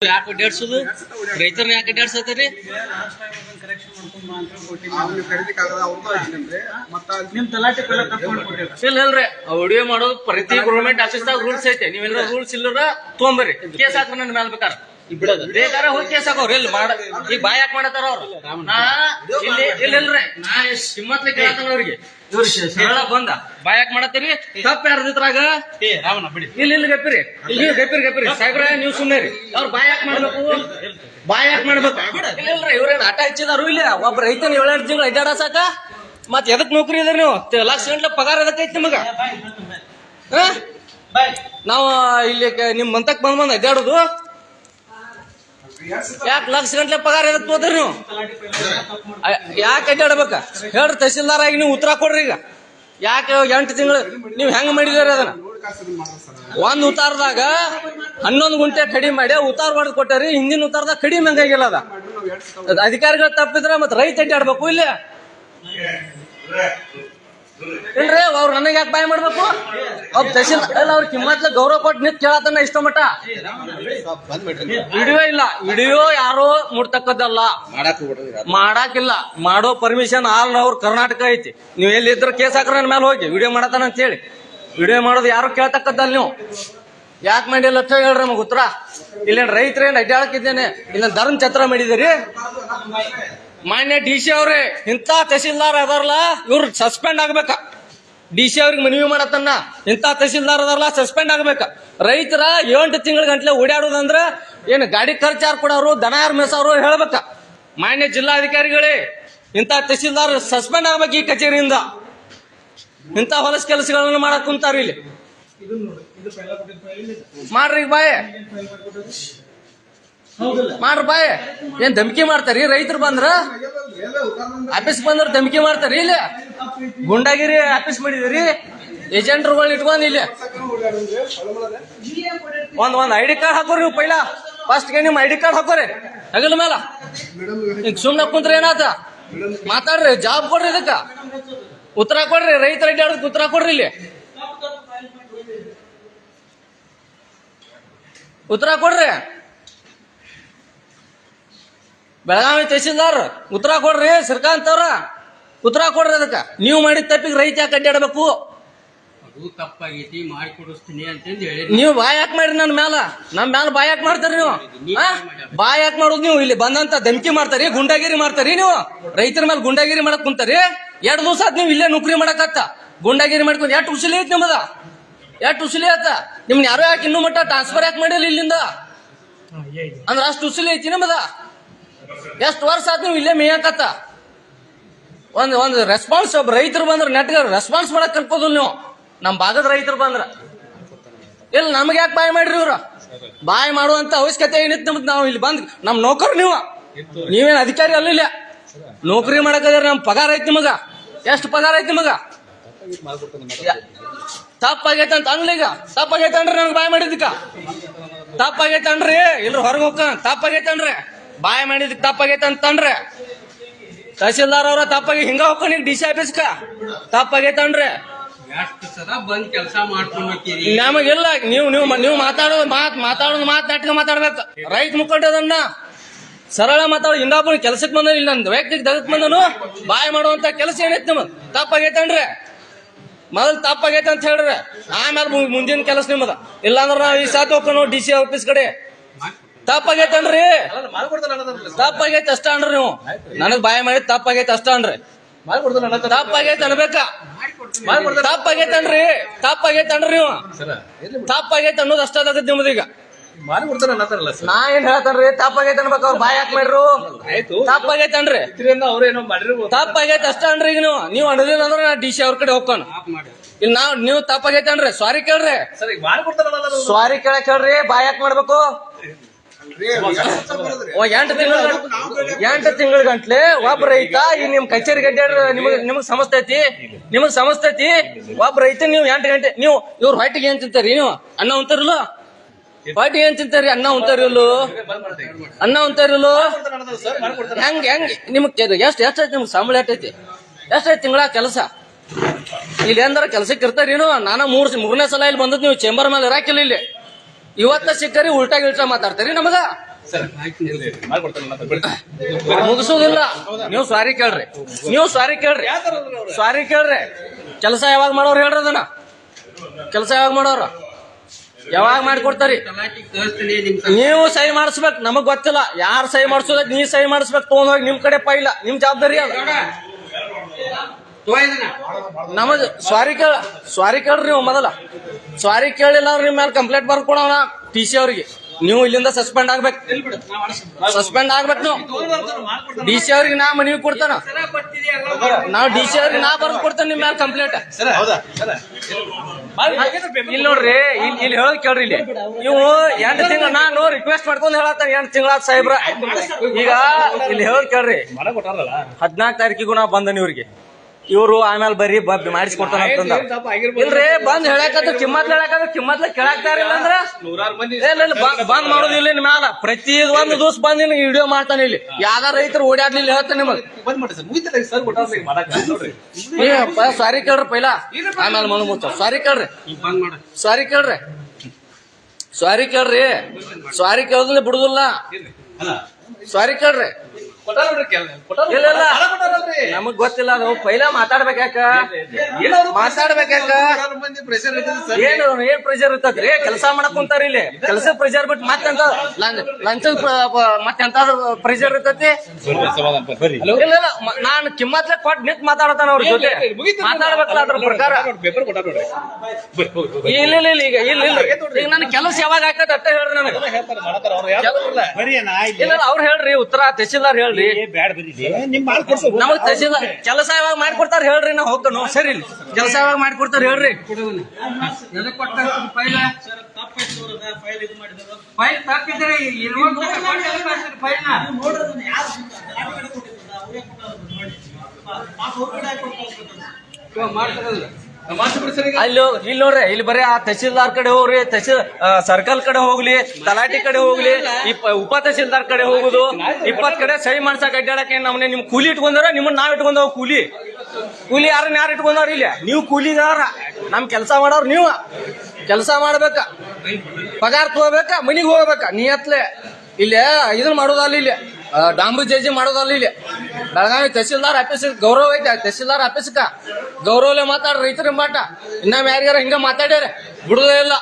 ಯಾಕೆ ಅಡ್ಡಾಡ್ಸೋದು ರೈತರನ್ನ ಯಾಕೆ ಅಡ್ಡಾಡ್ಸತ್ತೀರಿ? ಇಲ್ರಿ ವಿಡಿಯೋ ಮಾಡೋದು ಪ್ರತಿ ಗೌರ್ಮೆಂಟ್ ಆಫೀಸ್ದಾಗ ರೂಲ್ಸ್ ಐತೆ. ನೀವೆಲ್ಲ ರೂಲ್ಸ್ ಇಲ್ಲರ ತೊಗೊಂಬರ್ರಿ, ಕೇಸ್ ಹಾಕ್ರಿ ನನ್ನ ಮೇಲೆ ಬೇಕಾರ ಬೇಕಾರೆ ಹೋಗಿ ಕೇಸ್ ಹಾಕೋರಿ. ಇಲ್ಲಿ ಮಾಡ ಈಗ ಬಾಯ್ ಯಾಕೆ ಮಾಡತ್ತಾರ ಅವ್ರು? ಇಲ್ರಿ ನಾ ಕಿಮ್ಮತ್ಲೆ ಕೇಳತ್ತಾನ ಅವ್ರಿಗೆ. ಇವ್ರಿಗೆ ಸರಳ ಬಂದ ಬಾಯ್ ಯಾಕೆ ಮಾಡತ್ತೀರಿ? ತಪ್ಪ ಯಾರ್ದಿದ್ರಾಗ ಇಲ್ಲಿ ಗಪ್ಪಿರಿ, ನೀವು ಗಪ್ಪಿರಿ ಸಾಹೇಬ್ರ, ನೀವು ಸುಮ್ಮನೆ ರೀ. ಅವ್ರ ಬಾಯ್ ಯಾಕೆ ಮಾಡ್ಬೇಕು? ಬಾಯ್ ಯಾಕೆ ಮಾಡ್ಬೇಕು? ಇಲ್ರಿ ಇವ್ರೇನ್ ಆಟ ಹಚ್ಚಿದಾರು? ಇಲ್ಲ ಒಬ್ಬ ರೈತನ 7 ತಿಂಗಳು ಅಡ್ಡಾಡ ಸಾಕ ಮತ್ ಎದಕ್ ನೌಕರಿ ಇದ್ರಿ ನೀವು? ಲಕ್ಷ ಗಂಟ್ಲೆ ಪಗಾರ ಎದಕ್ಕೈತಿ ನಿಮಗ? ನಾವ್ ಇಲ್ಲಿ ನಿಮ್ ಮಂತಕ್ ಬಂದ್ ಅಡ್ಡಾಡುದು ಯಾಕೆ? ಲಕ್ಷ ಗಂಟ್ಲೆ ಪಗಾರ ಎದಕ್ ತೋದ್ರಿ ನೀವು? ಯಾಕೆ ಅಡ್ಡಾಡ್ಬೇಕ ಹೇಳ್ರಿ? ತಹಸೀಲ್ದಾರ್ ಆಗಿ ನೀವು ಉತ್ತರ ಕೊಡ್ರಿ. ಈಗ ಯಾಕೆ 8 ತಿಂಗಳು ನೀವ್ ಹೆಂಗ್ ಮಾಡಿದ್ರಿ? ಅದನ್ನ ಒಂದ್ ಉತ್ತಾರದಾಗ 11 ಗುಂಟೆ ಕಡಿಮೆ ಮಾಡಿ ಉತ್ತಾರ ಹೊಡೆದ್ ಕೊಟ್ಟಾರಿ. ಹಿಂದಿನ ಉತ್ತಾರದಾಗ ಕಡಿಮೆ ಹಂಗಾಗಿಲ್ಲ. ಅದ ಅಧಿಕಾರಿಗಳು ತಪ್ಪಿದ್ರ ಮತ್ ರೈತ ಅಡ್ಡಾಡ್ಬೇಕು. ಇಲ್ಲ ಇಲ್ರಿ ಅವ್ರು ನನಗೆ ಯಾಕೆ ಬಾಯ್ ಮಾಡ್ಬೇಕು? ಅವ್ರ ತಹಸೀಲ್ ಅಲ್ಲ, ಅವ್ರ ಕಿಮ್ಮತ್ ಗೌರವ ಕೊಟ್ಟು ನಿಂತ್ ಕೇಳತನ ಇಷ್ಟ ಮಟ್ಟ. ವಿಡಿಯೋ ಇಲ್ಲ, ವಿಡಿಯೋ ಯಾರು ಮುಡ್ತಕ್ಕದ್ದಲ್ಲ, ಮಾಡಾಕಿಲ್ಲ. ಮಾಡೋ ಪರ್ಮಿಷನ್ ಆಲ್ ಅವ್ರ ಕರ್ನಾಟಕ ಐತಿ. ನೀವ್ ಎಲ್ಲಿದ್ರ ಕೇಸ್ ಹಾಕ್ರ ನನ್ನ ಮೇಲೆ ಹೋಗಿ ವಿಡಿಯೋ ಮಾಡತಾನ ಅಂತ ಹೇಳಿ. ವಿಡಿಯೋ ಮಾಡೋದು ಯಾರು ಕೇಳ್ತಕ್ಕದ್ದಲ್ಲ. ನೀವು ಯಾಕೆ ಮಾಡಿಲ್ಲ ಅಂತ ಹೇಳ್ರಿ ನಮಗ್ ಉತ್ತರ. ಇಲ್ಲೇನ್ ರೈತರೇನ್ ಅಡ್ಡಾಳಕಿದ್ದೇನೆ? ಇಲ್ಲ ಧರ್ಮ ಛತ್ರ ಮಾಡಿದಿರಿ? ಮಾನ್ಯ DC ಅವ್ರೆ, ಇಂಥ ತಹಸೀಲ್ದಾರ್ ಅದಾರಲ್ಲ ಇವ್ರು ಸಸ್ಪೆಂಡ್ ಆಗ್ಬೇಕ. DC ಅವ್ರಿಗೆ ಮನವಿ ಮಾಡತ್ತನ್ನ, ಇಂಥ ತಹಸೀಲ್ದಾರ್ ಅದಾರಲ್ಲ ಸಸ್ಪೆಂಡ್ ಆಗ್ಬೇಕ. ರೈತರ 8 ತಿಂಗಳ ಗಂಟ್ಲೆ ಓಡಾಡೋದಂದ್ರ ಏನು ಗಾಡಿ ಖರ್ಚು ಯಾರು ಕೊಡೋರು, ದನ ಯಾರು ಮೇಸೋರು ಹೇಳ್ಬೇಕ. ಮಾನ್ಯ ಜಿಲ್ಲಾಧಿಕಾರಿಗಳೇ, ಇಂಥ ತಹಸೀಲ್ದಾರ್ ಸಸ್ಪೆಂಡ್ ಆಗ್ಬೇಕು ಈ ಕಚೇರಿಯಿಂದ. ಇಂಥ ಹೊಲಸ ಕೆಲಸಗಳನ್ನು ಮಾಡಕ್ ಕುಂತಾರ. ಇಲ್ಲಿ ಮಾಡ್ರಿ ಬಾಯ್, ಮಾಡ್ರಿ ಬಾಯ್. ಏನ್ ಧಮಕಿ ಮಾಡ್ತಾರಿ? ರೈತರು ಬಂದ್ರ ಆಫೀಸ್ ಬಂದ್ರ ಧಮಕಿ ಮಾಡ್ತಾರಿ? ಇಲ್ಲ ಗುಂಡಾಗಿರಿ ಆಫೀಸ್ ಮಾಡಿದಿರಿ. ಏಜೆಂಟ್ರುಗಳನ್ನ ಇಟ್ಕೊಂಡ್ ಇಲ್ಲಿ ಒಂದ್ ID ಕಾರ್ಡ್ ಹಾಕೋರಿ. ನೀವು ಪೈಲಾ ಫಸ್ಟ್ ಗೆ ನಿಮ್ ID ಕಾರ್ಡ್ ಹಾಕೋರಿ ಹಗಲ ಮೇಲ. ಈಗ ಸುಮ್ನ ಕುಂತ್ರ ಏನಾತ? ಮಾತಾಡ್ರಿ, ಜಾಬ್ ಕೊಡ್ರಿ, ಇದಕ್ಕ ಉತ್ತರ ಕೊಡ್ರಿ. ರೈತರ ಅಡ್ಡಾಡೋದಕ್ಕೆ ಉತ್ತರ ಕೊಡ್ರಿ. ಇಲ್ಲಿ ಉತ್ತರ ಕೊಡ್ರಿ. ಬೆಳಗಾವಿ ತಹಸೀಲ್ದಾರ್ ಉತ್ತರ ಕೊಡ್ರಿ. ಶ್ರೀಕಾಂತ್ ಅವ್ರ ಉತ್ತರ ಕೊಡ್ರಿ. ಅದಕ್ಕ ನೀವು ಮಾಡಿದ ತಪ್ಪಿಗೆ ರೈತ ಯಾಕೆ ಅಡ್ಡಾಡ್ಬೇಕು? ತಪ್ಪಾಗೈತಿ, ಮಾಡಿ ಕೊಡಿಸ್ತೀನಿ ಅಂತಂದು ಹೇಳಿ ನೀವು ಬಾಯ್ ಯಾಕೆ ಮಾಡ್ರಿ? ನನ್ನ ಮ್ಯಾಲ ಬಾಯ್ ಯಾಕೆ ಮಾಡ್ತಾರಿ? ನೀವು ಬಾಯ್ ಯಾಕೆ ಮಾಡೋದು? ನೀವು ಇಲ್ಲಿ ಬಂದಂತ ಧಮಕಿ ಮಾಡ್ತಾರಿ, ಗುಂಡಾಗಿರಿ ಮಾಡ್ತಾರಿ. ನೀವು ರೈತರ ಮೇಲೆ ಗುಂಡಾಗಿರಿ ಮಾಡಕ್ ಕುಂತಾರಿ. 2 ದಿವಸ ಆದ್ ನೀವು ಇಲ್ಲೇ ನೌಕರಿ ಮಾಡಕತ್ತ ಗುಂಡಾಗಿರಿ ಮಾಡ್ಕೊಂಡು. ಎಷ್ಟು ಉಸಿಲಿ ಐತಿ ನಿಮ್ಮದ? ಎಷ್ಟು ಉಸಿಲಿ ಆತ? ನಿಮ್ನ ಯಾರೋ ಯಾಕೆ ಇನ್ನೂ ಮಟ್ಟ ಟ್ರಾನ್ಸ್ಫರ್ ಯಾಕೆ ಮಾಡಿಲ್ಲ ಇಲ್ಲಿಂದ? ಅಂದ್ರೆ ಅಷ್ಟು ಉಸಿಲಿ ಐತಿ ನಿಮ್ಮದ? ಎಷ್ಟು ವರ್ಷ ಆದ್ ನೀವು ಇಲ್ಲೇ ಮೇಯಕತ್ತ? ಒಂದ್ ರೆಸ್ಪಾನ್ಸ್ ರೈತರು ಬಂದ್ರ ನೆಟ್ಗ ರೆಸ್ಪಾನ್ಸ್ ಮಾಡಕ್ ಕಲ್ಕೋದಿಲ್ಲ ನೀವು. ನಮ್ ಭಾಗದ ರೈತರು ಬಂದ್ರ ಇಲ್ಲ ನಮ್ಗೆ ಯಾಕೆ ಬಾಯ್ ಮಾಡ್ರಿ? ಇವ್ರ ಬಾಯ್ ಮಾಡುವಂತ ಅವಶ್ಯಕತೆ ಏನಿತ್ತು ನಮ್ದು? ನಾವು ಇಲ್ಲಿ ಬಂದ್ ನಮ್ ನೌಕರ್ ನೀವೇನ್ ಅಧಿಕಾರಿ ಅಲ್ಲ. ಇಲ್ಲ ನೌಕರಿ ಮಾಡಕದ್ರ ನಮ್ ಪಗಾರ ಐತಿ ನಿಮಗ. ಎಷ್ಟು ಪಗಾರ ಐತಿ ನಿಮಗ? ತಪ್ಪಾಗೈತೆ ಅಂತ ಅನ್ಲಿ. ಈಗ ತಪ್ಪಾಗೈತೆ ಅನ್ರಿ, ನನ್ಗೆ ಬಾಯ್ ಮಾಡಿದ್ದಕ್ಕ ತಪ್ಪಾಗೈತೆ ಅನ್ರಿ. ಇಲ್ರಿ ಹೊರಗೆ ಹೋಗ ತಪ್ಪಾಗೈತೆ ಅನ್ರಿ, ಬಾಯ್ ಮಾಡಿದಕ್ ತಪ್ಪಾಗೈತೆ ಅಂತನ್ರಿ. ತಹಸೀಲ್ದಾರ್ ಅವ್ರ ತಪ್ಪಾಗಿ ಹಿಂಗ ಹೋಗ್ಕೊಂಡು DC ಆಫೀಸ್ಕ ತಪ್ಪಾಗೈತೆ ಅನ್ರಿ. ಎಷ್ಟು ಸಲ ಬಂದ್ ಕೆಲಸ ಮಾಡ್ಕೊಂಡು ನಮಗಿಲ್ಲ. ನೀವು ಮಾತಾಡೋದು ನಾಟಕ ಮಾತಾಡ್ಬೇಕು. ರೈತ ಮುಖಂಡದನ್ನ ಸರಳ ಮಾತಾಡೋ. ಇನ್ನೊಬ್ಬನ ಕೆಲ್ಸಕ್ಕೆ ಬಂದ, ಇಲ್ಲ ನಂದು ವೈಯಕ್ತಿಕ ದಗಕ್ ಬಂದನು ಬಾಯ್ ಮಾಡುವಂತ ಕೆಲಸ ಏನೈತಿ ನಿಮ್ಮದ್? ತಪ್ಪಾಗೈತನ್ರಿ. ಮೊದಲು ತಪ್ಪಾಗೈತೆ ಅಂತ ಹೇಳ್ರಿ, ಆಮೇಲೆ ಮುಂದಿನ ಕೆಲಸ ನಿಮ್ಮದ. ಇಲ್ಲಾಂದ್ರ ನಾವ್ ಈ ಸಾತ್ ಹೋಗ್ಕೊಂಡು DC ಆಫೀಸ್ ಕಡೆ. ತಪ್ಪಾಗೈತನ್ರಿ, ತಪ್ಪಾಗೈತೆ ಅಷ್ಟ ಅನ್ರಿ. ನೀವು ನನಗ್ ಬಾಯ್ ಮಾಡಿ ತಪ್ಪಾಗೈತೆ ಅಷ್ಟ ಅನ್ರಿ. ತಪ್ಪಾಗೈತೆ ಅನ್ಬೇಕ. ತಪ್ಪಾಗೈತನ್ರಿ, ತಪ್ಪಾಗೈತನ್ರಿ. ನೀವು ತಪ್ಪಾಗೈತೆ ಅನ್ನೋದು ಅಷ್ಟ ಆಗತ್ತೆ ನಿಮ್ಮದು. ಈಗ ನಾ ಏನ್ ಹೇಳ್ತಾನ್ರಿ? ತಪ್ಪಾಗೈತೆ ಅನ್ಬೇಕು. ಅವ್ರು ಬಾಯ್ ಯಾಕೆ ಮಾಡ್ರು? ತಪ್ಪಾಗೈತನ್ರಿ, ತಪ್ಪಾಗೈತೆ ಅಷ್ಟ ಅನ್ರಿ. ಈಗ ನೀವು ಅಡಲಿಲ್ಲ ಅಂದ್ರೆ ನಾ DC ಅವ್ರ ಕಡೆ ಹೋಗ್ಕೊಂಡು ಇಲ್ಲಿ ನೀವು ತಪ್ಪಾಗೈತನ್ರಿ ಸಾರಿ ಕೇಳ್ರಿ. ಸಾರಿ ಕೇಳಕ್ ಹೇಳ್ರಿ. ಬಾಯ್ ಯಾಕೆ ಮಾಡ್ಬೇಕು? 8 ತಿಂಗಳ ಗಂಟ್ಲೆ ಒಬ್ಬ ರೈತ ಈ ನಿಮ್ ಕಚೇರಿ ಗಡ್ಡ ನಿಮಗ್ ಸಮಸ್ತೈತಿ. ಒಬ್ಬ ರೈತ ನೀವು 8 ಗಂಟೆ ನೀವು ಇವ್ರ ಹೊಟ್ಟಿಗೆ ಏನ್ ತಿಂತಾರಿ? ನೀವು ಅನ್ನ ಉಂತಾರಿಲ್ಲ? ಹೊಟ್ಟಿಗೆ ಏನ್ ತಿಂತಾರಿ? ಅನ್ನ ಉಂತಾರಿಲ್ಲ? ಹೆಂಗ್ ನಿಮಗ್ ಎಷ್ಟೈತಿ? ನಿಮ್ಗೆ ಸಂಬಳ ಎಷ್ಟೈತಿ? ಎಷ್ಟೈತಿ ತಿಂಗಳ ಕೆಲಸ? ಇಲ್ಲಿ ಏನಾರ ಕೆಲ್ಸಕ್ಕೆ ಇರ್ತಾರೇನು? ನಾನು 3ನೇ ಸಲ ಇಲ್ಲಿ ಬಂದದ್. ನೀವು ಚೇಂಬರ್ ಮೇಲೆ ಇರಾಕಿಲ್ಲ. ಇಲ್ಲಿ ಇವತ್ತ ಸಿಕ್ಕರಿ ಉಲ್ಟಾ ಗಿಲ್ಟಾ ಮಾತಾಡ್ತಾರಿ ನಮಗ. ಮುಗಿಸೋದಿಲ್ಲ. ನೀವು ಸ್ವಾರಿ ಕೇಳ್ರಿ, ಸ್ವಾರಿ ಕೇಳ್ರಿ. ಕೆಲಸ ಯಾವಾಗ ಮಾಡೋರು ಹೇಳ್ರಿ, ಅದನ್ನ ಕೆಲಸ ಯಾವಾಗ ಮಾಡೋರು, ಯಾವಾಗ ಮಾಡಿಕೊಡ್ತಾರಿ? ನೀವು ಸಹಿ ಮಾಡಿಸ್ಬೇಕು, ನಮಗ್ ಗೊತ್ತಿಲ್ಲ ಯಾರು ಸಹಿ ಮಾಡಿಸೋದ, ನೀವ್ ಸಹಿ ಮಾಡಿಸ್ಬೇಕು. ತಗೊಂಡ್ ಹೋಗಿ ನಿಮ್ ಕಡೆ ಪೈಲ, ನಿಮ್ ಜವಾಬ್ದಾರಿ ಅದ. ನಮಗ್ ಸ್ವಾರಿ ಕೇಳ್ರಿ ನೀವು ಮೊದಲ. ಸ್ವಾರಿ ಕೇಳಿಲ್ಲ ಅಂದ್ರೆ ನಿಮ್ ಮೇಲೆ ಕಂಪ್ಲೇಂಟ್ ಬರ್ಕೊಡೋಣ TC ಅವ್ರಿಗೆ. ನೀವು ಇಲ್ಲಿಂದ ಸಸ್ಪೆಂಡ್ ಆಗ್ಬೇಕು ನೀವು. DC ಅವ್ರಿಗೆ ನಾ ಮನವಿ ಕೊಡ್ತಾನ, ನಾವು DC ಅವ್ರಿಗೆ ನಾ ಬರ್ದು ಕೊಡ್ತೇನೆ ನಿಮ್ ಮೇಲೆ ಕಂಪ್ಲೇಂಟ್. ಇಲ್ಲಿ ನೋಡ್ರಿ, ಇಲ್ಲಿ ಹೇಳೋದ್ ಕೇಳ್ರಿ. ಇಲ್ಲಿ ಇವು 8 ತಿಂಗಳು ನಾನು ರಿಕ್ವೆಸ್ಟ್ ಮಾಡ್ಕೊಂಡು ಹೇಳತ್ತಾನ, 8 ತಿಂಗಳಾದ ಸಾಹೇಬ್ರ. ಈಗ ಇಲ್ಲಿ ಹೇಳೋದ್ ಕೇಳ್ರಿ, 14 ತಾರೀಕಿಗೂ ನಾ ಬಂದನಿ ಇವ್ರಿಗೆ. ಇವ್ರು ಆಮೇಲೆ ಬರ್ರಿ ಮಾಡಿಸ್ಕೊಡ್ತಾನ ಅಂತಂದ. ಇಲ್ರಿ ಬಂದ್ ಹೇಳಕತ್ರ ಕಿಮ್ಮತ್ಲ ಕೇಳಾಕ್ತಾರಿಲ್ಲ ಅಂದ್ರ ಬಂದ್ ಮಾಡೋದಿಲ್ಲ ನಿಮ್ ಮ್ಯಾಲ. ಪ್ರತಿ ಒಂದು ದಿವಸ ಬಂದ್ ನಿನ್ ವಿಡಿಯೋ ಮಾಡ್ತಾನೆ. ಇಲ್ಲಿ ಯಾವ್ದಾರ ರೈತರು ಓಡಾಡ್ಲಿಲ್ಲ ಹೇಳ್ತಾನೆ ನಿಮಗ್. ಸಾರಿ ಕೇಳ್ರಿ ಪೈಲ, ಆಮೇಲೆ ಮನ ಮುಚ್ಚ. ಸಾರಿ ಕೇಳ್ದ್ರೆ ಬಿಡುದಿಲ್ಲ. ಸಾರಿ ಕೇಳ್ರಿ. ಇಲ್ಲ ನಮಗ್ ಗೊತ್ತಿಲ್ಲ, ಅದು ಪೈಲ ಮಾತಾಡ್ಬೇಕಾಕ ಏನ್ ಪ್ರೆಷರ್ ಇರ್ತದ್ರಿ? ಕೆಲಸ ಮಾಡಕ್ ಕುಂತಾರ ಇಲ್ಲಿ, ಕೆಲಸ ಪ್ರೆಷರ್ ಬಿಟ್ಟು ಮತ್ತೆಂತ ಲಂಚ ಮತ್ತೆಂತ ಪ್ರೆಷರ್ ಇರ್ತತಿ? ಇಲ್ಲ ನಾನು ಕಿಮ್ಮತ್ಲೆ ಕೊಟ್ಟು ನಿಂತ್ ಮಾತಾಡತಾನ ಅವ್ರ ಜೊತೆ, ಮಾತಾಡ್ಬೇಕಲ್ಲ ಅದ್ರ ಪ್ರಕಾರ. ಇಲ್ಲ ಈಗ ನನ್ ಕೆಲಸ ಯಾವಾಗ ಹಾಕತ್ ಅಷ್ಟ ಹೇಳ್ರಿ ನನಗೆ. ಇಲ್ಲ ಅವ್ರು ಹೇಳ್ರಿ, ಉತ್ತರ ತಹಶೀಲ್ದಾರ್ ಹೇಳ್ರಿ. ನಮಗ್ ತಹಶೀಲ್ದಾರ್ ಕೆಲಸ ಯಾವಾಗ ಮಾಡ್ಕೊಡ್ತಾರ ಹೇಳ್ರಿ, ನಾವು ಹೋಗ್ತಾನ. ಸರಿ, ಕೆಲಸ ಯಾವಾಗ ಮಾಡ್ಕೊಡ್ತಾರ ಹೇಳ್ರಿ. ಫೈಲ್ ತಪ್ಪಿದ್ರೆ ಅಲ್ಲಿ ಇಲ್ಲಿ ನೋಡ್ರಿ, ಇಲ್ಲಿ ಬರೀ ಆ ತಹಶೀಲ್ದಾರ್ ಕಡೆ ಹೋಗ್ರಿ, ಸರ್ಕಲ್ ಕಡೆ ಹೋಗ್ಲಿ, ತಲಾಟಿ ಕಡೆ ಹೋಗ್ಲಿ, ಉಪ ತಹಶೀಲ್ದಾರ್ ಕಡೆ ಹೋಗುದು, 20 ಕಡೆ ಸಹಿ ಮಾಡ್ಸಕ್ ಅಡ್ಡಾಡಕ್ಕೆ ನಮ್ಮನೆ. ನಿಮ್ ಕೂಲಿ ಇಟ್ಕೊಂಡಾರ, ನಿಮ್ಮನ್ನ ನಾವ್ ಇಟ್ಕೊಂಡವ್. ಕೂಲಿ ಯಾರು ಇಟ್ಕೊಂಡವ್ರ? ಇಲ್ಲ ನೀವು ಕೂಲಿಗಾರ, ನಮ್ ಕೆಲಸ ಮಾಡೋರು. ನೀವು ಕೆಲಸ ಮಾಡ್ಬೇಕ, ಪಗಾರ ತಗೋಬೇಕ, ಮನಿಗ್ ಹೋಗ್ಬೇಕ. ನಿಯತ್ಲೆ ಇಲ್ಲೇ ಇದನ್ನ ಮಾಡೋದಲ್ಲ, ಇಲ್ಲಿ ಡಾಂಬು ಜಡ್ಜಿ ಮಾಡೋದಲ್ಲ. ಇಲ್ಲಿ ಬೆಳಗಾವಿ ತಹಶೀಲ್ದಾರ್ ಆಫೀಸ್ ಗೌರವ ಐತೆ. ತಹಶೀಲ್ದಾರ್ ಆಫೀಸ್ಕ ಗೌರವಲೆ ಮಾತಾಡ್ರಿ ರೈತರ ಮಾಟ. ಇನ್ನೊಮ್ಮೆ ಯಾರಿಗಾರ ಹಿಂಗ ಮಾತಾಡ್ಯಾರ ಬಿಡುದೇ ಇಲ್ಲ.